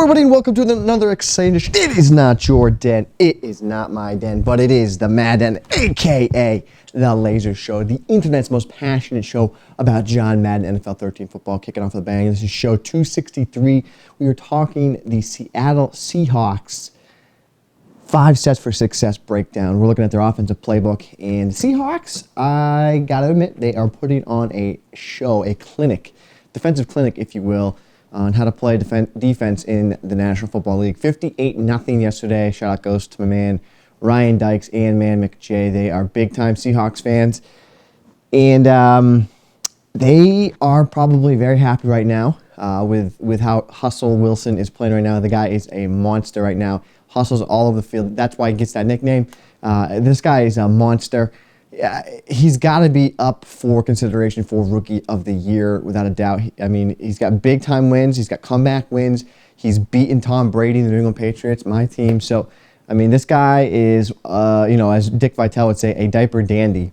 everybody, and welcome to another exciting edition. It is not your den, it is not my den, but it is the Madden, aka the Laser Show, the internet's most passionate show about John Madden, NFL 13 football, kicking off with a bang. This is show 263. We are talking the Seattle Seahawks 5 sets for success breakdown. We're looking at their offensive playbook, and the Seahawks, I gotta admit, they are putting on a show, a clinic, defensive clinic, if you will, on how to play defense in the National Football League. 58-0 yesterday. Shout out goes to my man Ryan Dykes and man McJay. They are big-time Seahawks fans. And they are probably very happy right now with how Hustle Wilson is playing right now. The guy is a monster right now. Hustles all over the field. That's why he gets that nickname. This guy is a monster. He's got to be up for consideration for Rookie of the Year, without a doubt. I mean, he's got big-time wins. He's got comeback wins. He's beaten Tom Brady, the New England Patriots, my team. So, I mean, this guy is, as Dick Vitale would say, a diaper dandy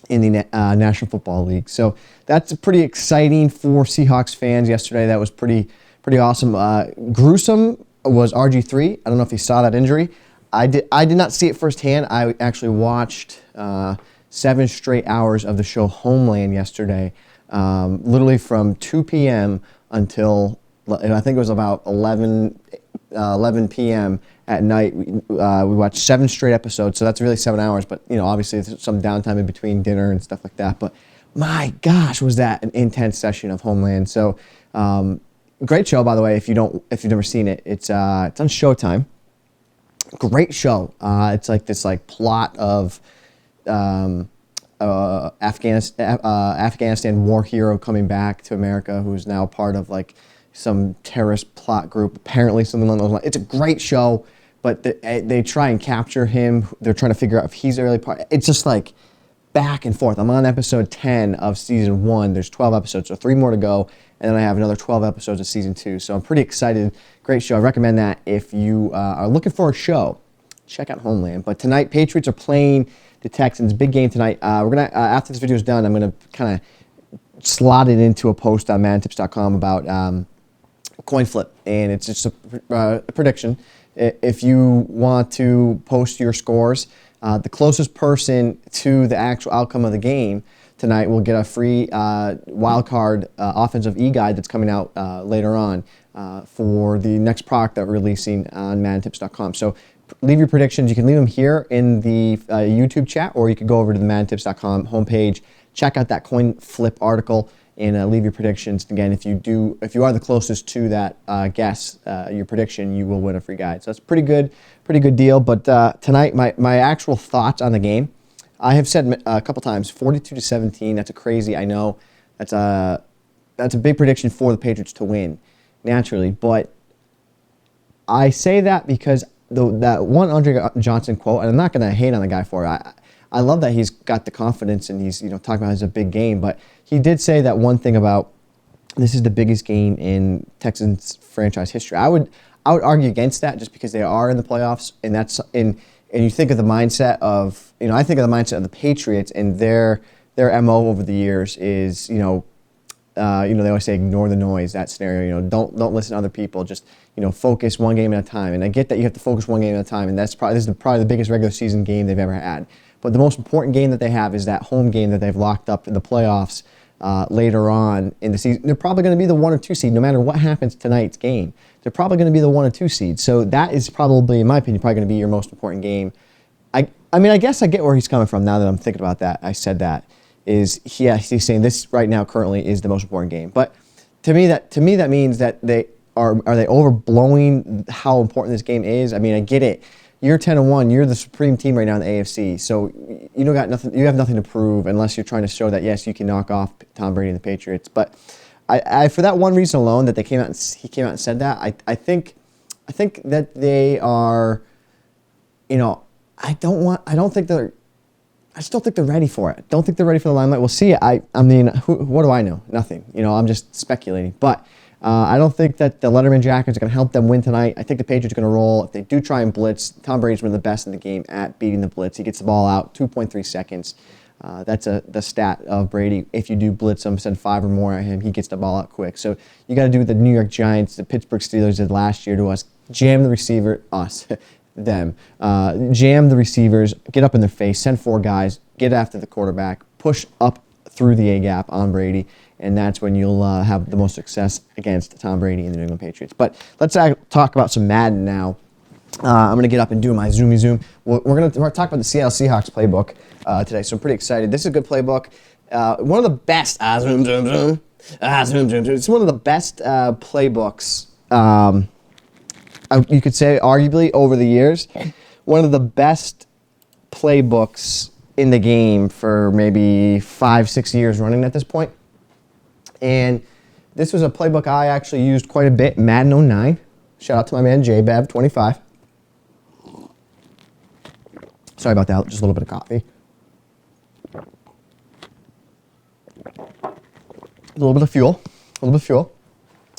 in the National Football League. So that's pretty exciting for Seahawks fans yesterday. That was pretty awesome. Gruesome was RG3. I don't know if you saw that injury. I did not see it firsthand. I actually watched 7 straight hours of the show Homeland yesterday, literally from 2 p.m. until, I think it was about 11 p.m. at night. We watched 7 straight episodes, so that's really 7 hours, but obviously there's some downtime in between dinner and stuff like that. But my gosh, was that an intense session of Homeland. So great show, by the way, if you've never seen it. It's on Showtime. Great show. It's like this plot of Afghanistan war hero coming back to America, who's now part of some terrorist plot group, apparently something along those lines. It's a great show, but they try and capture him. They're trying to figure out if he's really part. It's just back and forth. I'm on episode 10 of season 1. There's 12 episodes, so 3 more to go, and then I have another 12 episodes of season 2. So I'm pretty excited. Great show. I recommend that if you are looking for a show. Check out Homeland. But tonight, Patriots are playing the Texans. Big game tonight. We're gonna after this video is done, I'm gonna kind of slot it into a post on MaddenTips.com about coin flip, and it's just a prediction. If you want to post your scores, the closest person to the actual outcome of the game tonight will get a free wildcard offensive e-guide that's coming out later on for the next product that we're releasing on MaddenTips.com. So leave your predictions. You can leave them here in the YouTube chat, or you could go over to the MaddenTips.com homepage, check out that coin flip article, and leave your predictions. Again, if you are the closest to that guess, your prediction, you will win a free guide. So that's pretty good deal. But tonight, my actual thoughts on the game, I have said a couple times, 42-17. That's a crazy. I know that's a big prediction for the Patriots to win, naturally. But I say that because that one Andre Johnson quote, and I'm not going to hate on the guy for it. I love that he's got the confidence and he's talking about it's a big game, but he did say that one thing about this is the biggest game in Texans franchise history. I would argue against that, just because they are in the playoffs, and that's and you think of the mindset of I think of the mindset of the Patriots, and their MO over the years is they always say ignore the noise. That scenario, don't listen to other people. Just focus one game at a time. And I get that you have to focus one game at a time, and this is probably the biggest regular season game they've ever had. But the most important game that they have is that home game that they've locked up in the playoffs later on in the season. They're probably going to be the 1 or 2 seed, no matter what happens tonight's game. They're probably going to be the 1 or 2 seed. So that is probably, in my opinion, probably going to be your most important game. I guess I get where he's coming from now that I'm thinking about that. I said that. He's saying this right now currently is the most important game. But to me that means that they are they overblowing how important this game is? I mean, I get it. You're 10-1. You're the supreme team right now in the AFC. So you got nothing. You have nothing to prove unless you're trying to show that yes, you can knock off Tom Brady and the Patriots. But I for that one reason alone, that he came out and said that, I think that they are, I still think they're ready for it. Don't think they're ready for the limelight. We'll see. I mean, what do I know? Nothing. I'm just speculating. But I don't think that the Letterman jackets are going to help them win tonight. I think the Patriots are going to roll. If they do try and blitz, Tom Brady's one of the best in the game at beating the blitz. He gets the ball out 2.3 seconds. That's the stat of Brady. If you do blitz him, send 5 or more at him, he gets the ball out quick. So you got to do what the New York Giants, the Pittsburgh Steelers did last year to us. Jam the receiver, them. Jam the receivers, get up in their face, send 4 guys, get after the quarterback, push up through the A-gap on Brady, and that's when you'll have the most success against Tom Brady and the New England Patriots. But let's talk about some Madden now. I'm going to get up and do my zoomy zoom. We're going to talk about the Seattle Seahawks playbook today, so I'm pretty excited. This is a good playbook. One of the best, zoom, zoom, zoom, zoom, zoom, zoom. It's one of the best playbooks, you could say, arguably, over the years. One of the best playbooks in the game for maybe 5-6 years running at this point. And this was a playbook I actually used quite a bit, Madden 09. Shout out to my man, JBev25. Sorry about that, just a little bit of coffee. A little bit of fuel.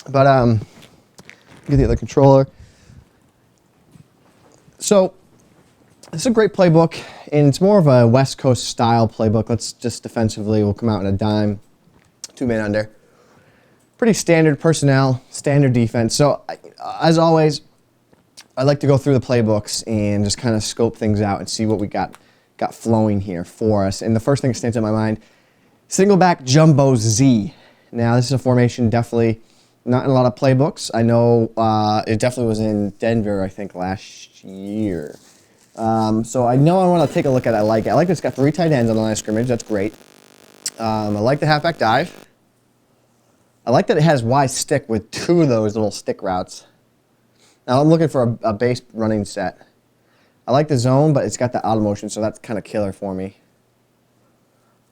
But, get the other controller. So, this is a great playbook, and it's more of a West Coast style playbook. Let's just defensively, we'll come out in a dime, 2-man under. Pretty standard personnel, standard defense. So, as always, I like to go through the playbooks and just kind of scope things out and see what we got flowing here for us. And the first thing that stands in my mind, single back jumbo Z. Now, this is a formation definitely not in a lot of playbooks. I know it definitely was in Denver, I think, last year. So I know I want to take a look at it. I like it. I like that it's got 3 tight ends on the line of scrimmage. That's great. I like the halfback dive. I like that it has Y stick with 2 of those little stick routes. Now I'm looking for a base running set. I like the zone, but it's got the auto motion, so that's kind of killer for me.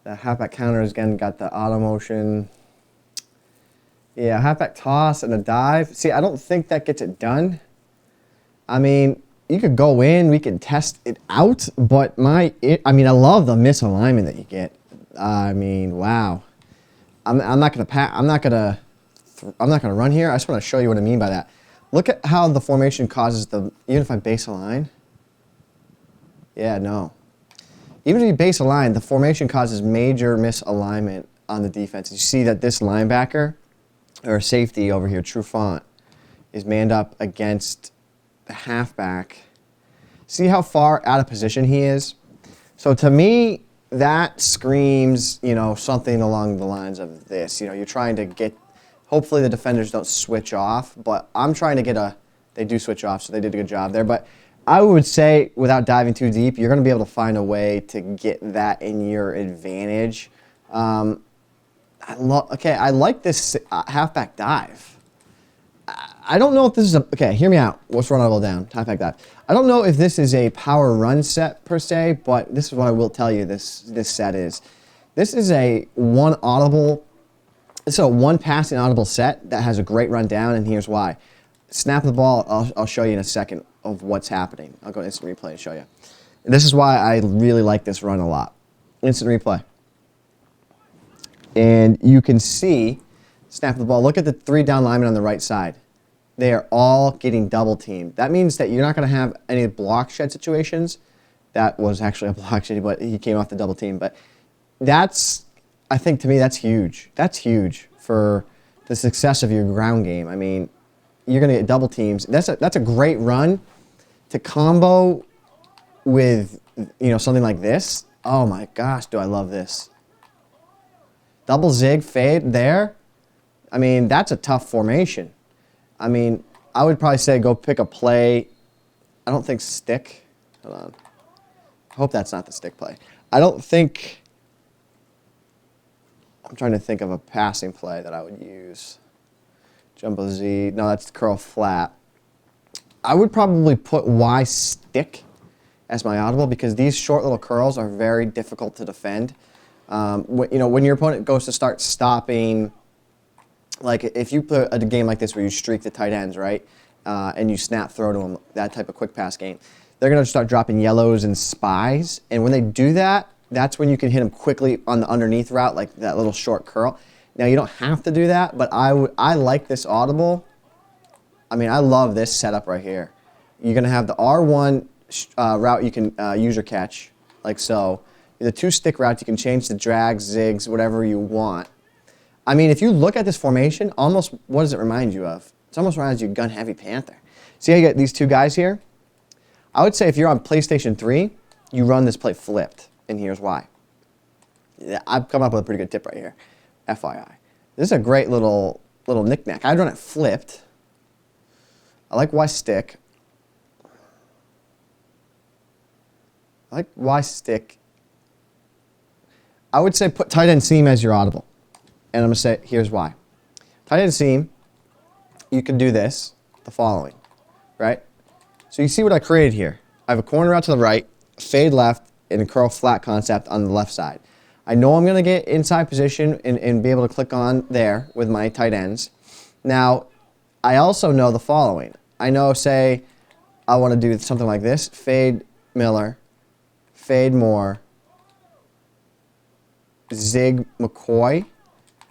The halfback counter has again got the auto motion. Yeah, halfback toss and a dive. See, I don't think that gets it done. I mean, you could go in, we can test it out, but I love the misalignment that you get. I mean, wow. I'm not gonna run here. I just want to show you what I mean by that. Look at how the formation causes even if I base align. Yeah, no. Even if you base align, the formation causes major misalignment on the defense. You see that this linebacker, or safety over here, True Font, is manned up against the halfback. See how far out of position he is? So to me, that screams, something along the lines of this. You're trying to get, hopefully the defenders don't switch off, but I'm trying to get they do switch off, so they did a good job there. But I would say, without diving too deep, you're going to be able to find a way to get that in your advantage. I like this halfback dive. I don't know if this is hear me out. Let's run it all down. Halfback dive. I don't know if this is a power run set per se, but this is what I will tell you this set is. This is a one passing audible set that has a great run down, and here's why. Snap the ball, I'll show you in a second of what's happening. I'll go instant replay and show you. And this is why I really like this run a lot. Instant replay. And you can see, snap the ball. Look at the 3 down linemen on the right side. They are all getting double teamed. That means that you're not going to have any block shed situations. That was actually a block shed, but he came off the double team. But I think to me, that's huge. That's huge for the success of your ground game. I mean, you're going to get double teams. That's a great run to combo with, something like this. Oh my gosh, do I love this. Double zig fade there. I mean, that's a tough formation. I mean, I would probably say go pick a play. I don't think stick. Hold on. I hope that's not the stick play. I'm trying to think of a passing play that I would use. Jumbo Z. No, that's curl flat. I would probably put Y stick as my audible because these short little curls are very difficult to defend. When your opponent goes to start stopping, like if you put a game like this where you streak the tight ends, right, and you snap throw to them, that type of quick pass game, they're going to start dropping yellows and spies. And when they do that, that's when you can hit them quickly on the underneath route, like that little short curl. Now, you don't have to do that, but I like this audible. I mean, I love this setup right here. You're going to have the R1 route you can use or catch, like so. The 2 stick routes, you can change the drags, zigs, whatever you want. I mean, if you look at this formation, almost what does it remind you of? It almost reminds you of Gun Heavy Panther. See how you get these 2 guys here? I would say if you're on PlayStation 3, you run this play flipped, and here's why. Yeah, I've come up with a pretty good tip right here, FYI. This is a great little knick-knack. I'd run it flipped. I like Y stick. I would say put tight end seam as your audible. And I'm going to say, here's why. Tight end seam, you can do this, the following, right? So you see what I created here. I have a corner out to the right, fade left, and a curl flat concept on the left side. I know I'm going to get inside position and be able to click on there with my tight ends. Now, I also know the following. I know, say, I want to do something like this. Fade Miller, fade Moore, zig McCoy,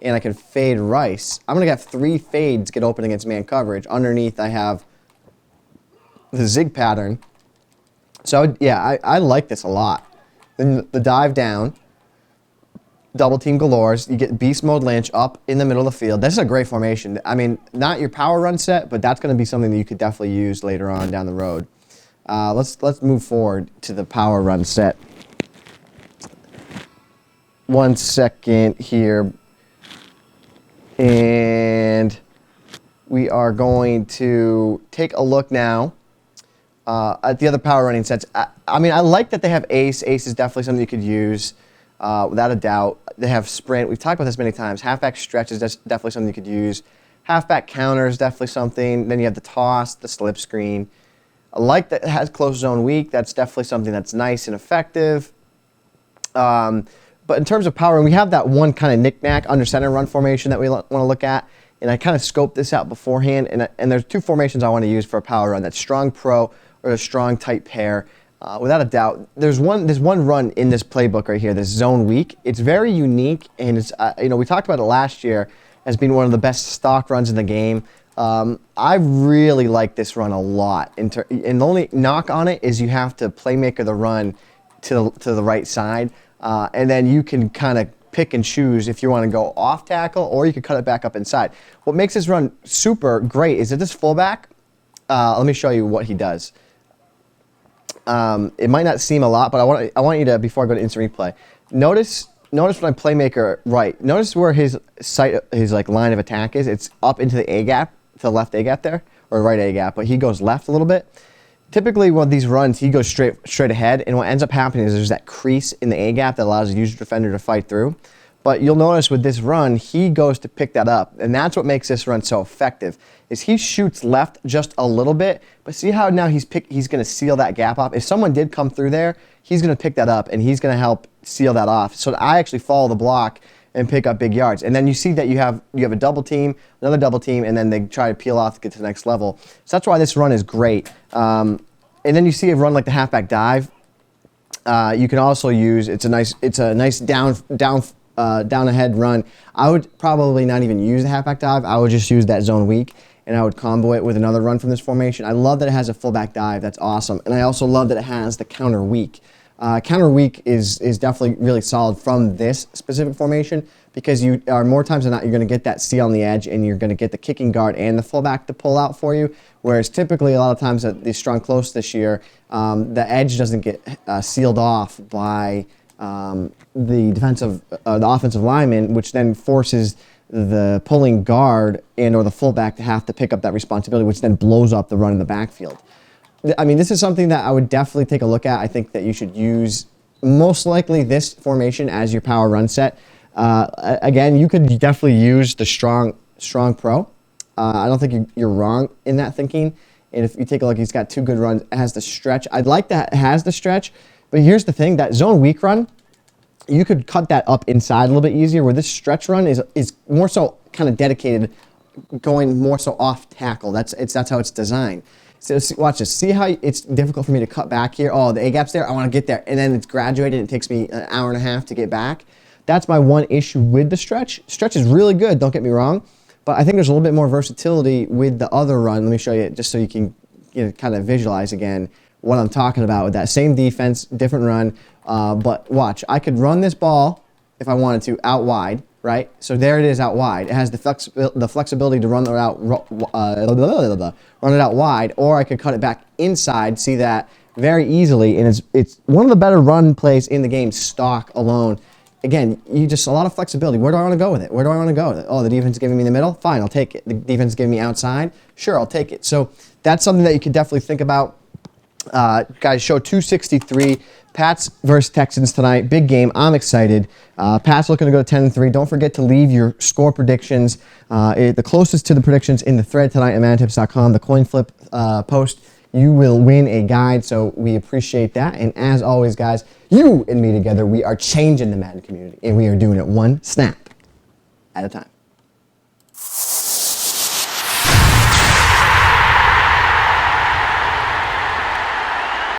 and I can fade Rice. I'm going to have 3 fades get open against man coverage. Underneath, I have the zig pattern. So, yeah, I like this a lot. Then the dive down, double team galores. You get beast mode Lynch up in the middle of the field. This is a great formation. I mean, not your power run set, but that's going to be something that you could definitely use later on down the road. Let's move forward to the power run set. 1 second here. And we are going to take a look now at the other power running sets. I mean, I like that they have ace. Ace is definitely something you could use without a doubt. They have sprint. We've talked about this many times. Halfback stretch is definitely something you could use. Halfback counter is definitely something. Then you have the toss, the slip screen. I like that it has close zone weak. That's definitely something that's nice and effective. But in terms of power, we have that one kind of knick-knack under center run formation that we want to look at. And I kind of scoped this out beforehand. And there's 2 formations I want to use for a power run. That's strong pro or a strong tight pair. Without a doubt, there's one run in this playbook right here, this zone weak. It's very unique, and it's we talked about it last year as being one of the best stock runs in the game. I really like this run a lot. And the only knock on it is you have to playmaker the run to the right side, and then you can kind of pick and choose if you want to go off tackle or you can cut it back up inside. What makes this run super great is that this fullback, let me show you what he does. It might not seem a lot, but I want you to, before I go to instant replay, notice when I playmaker right. Notice where his line of attack is. It's up into the A gap, to the left A gap there, or right A gap, but he goes left a little bit. Typically, with these runs, he goes straight ahead, and what ends up happening is there's that crease in the A gap that allows the user defender to fight through. But you'll notice with this run, he goes to pick that up, and that's what makes this run so effective. Is he shoots left just a little bit, but see how now he's going to seal that gap off. If someone did come through there, he's going to pick that up, and he's going to help seal that off. So I actually follow the block and pick up big yards. And then you see that you have a double team, another double team, and then they try to peel off to get to the next level. So that's why this run is great. And then you see a run like the halfback dive. You can also use it's a nice down ahead run. I would probably not even use the halfback dive. I would just use that zone weak, and I would combo it with another run from this formation. I love that it has a fullback dive. That's awesome. And I also love that it has the counter weak. Counter weak is definitely really solid from this specific formation because you are more times than not you're going to get that seal on the edge and you're going to get the kicking guard and the fullback to pull out for you. Whereas typically a lot of times at the strong close this year, the edge doesn't get sealed off by the offensive lineman, which then forces the pulling guard and or the fullback to have to pick up that responsibility, which then blows up the run in the backfield. I mean, this is something that I would definitely take a look at. I think that you should use most likely this formation as your power run set. Again, you could definitely use the strong pro. I don't think you're wrong in that thinking. And if you take a look, he's got 2 good runs. It has the stretch. I'd like that it has the stretch. But here's the thing, that zone weak run, you could cut that up inside a little bit easier, where this stretch run is more so kind of dedicated, going more so off tackle. That's how it's designed. So watch this. See how it's difficult for me to cut back here? Oh, the A-gap's there. I want to get there. And then it's graduated. It takes me an hour and a half to get back. That's my one issue with the stretch. Stretch is really good, don't get me wrong. But I think there's a little bit more versatility with the other run. Let me show you just so you can kind of visualize again what I'm talking about with that same defense, different run. But watch, I could run this ball if I wanted to out wide, right? So there it is out wide. It has the flexibility to run it out wide, or I could cut it back inside. See that very easily, and it's one of the better run plays in the game. Stock alone. Again, you just a lot of flexibility. Where do I want to go with it? Where do I want to go with it? Oh, the defense is giving me the middle? Fine, I'll take it. The defense is giving me outside? Sure, I'll take it. So that's something that you could definitely think about. Guys, show 263. Pats versus Texans tonight. Big game. I'm excited. Pats looking to go 10-3. Don't forget to leave your score predictions. The closest to the predictions in the thread tonight at madtips.com, the coin flip post. You will win a guide, so we appreciate that. And as always, guys, you and me together, we are changing the Madden community, and we are doing it one snap at a time.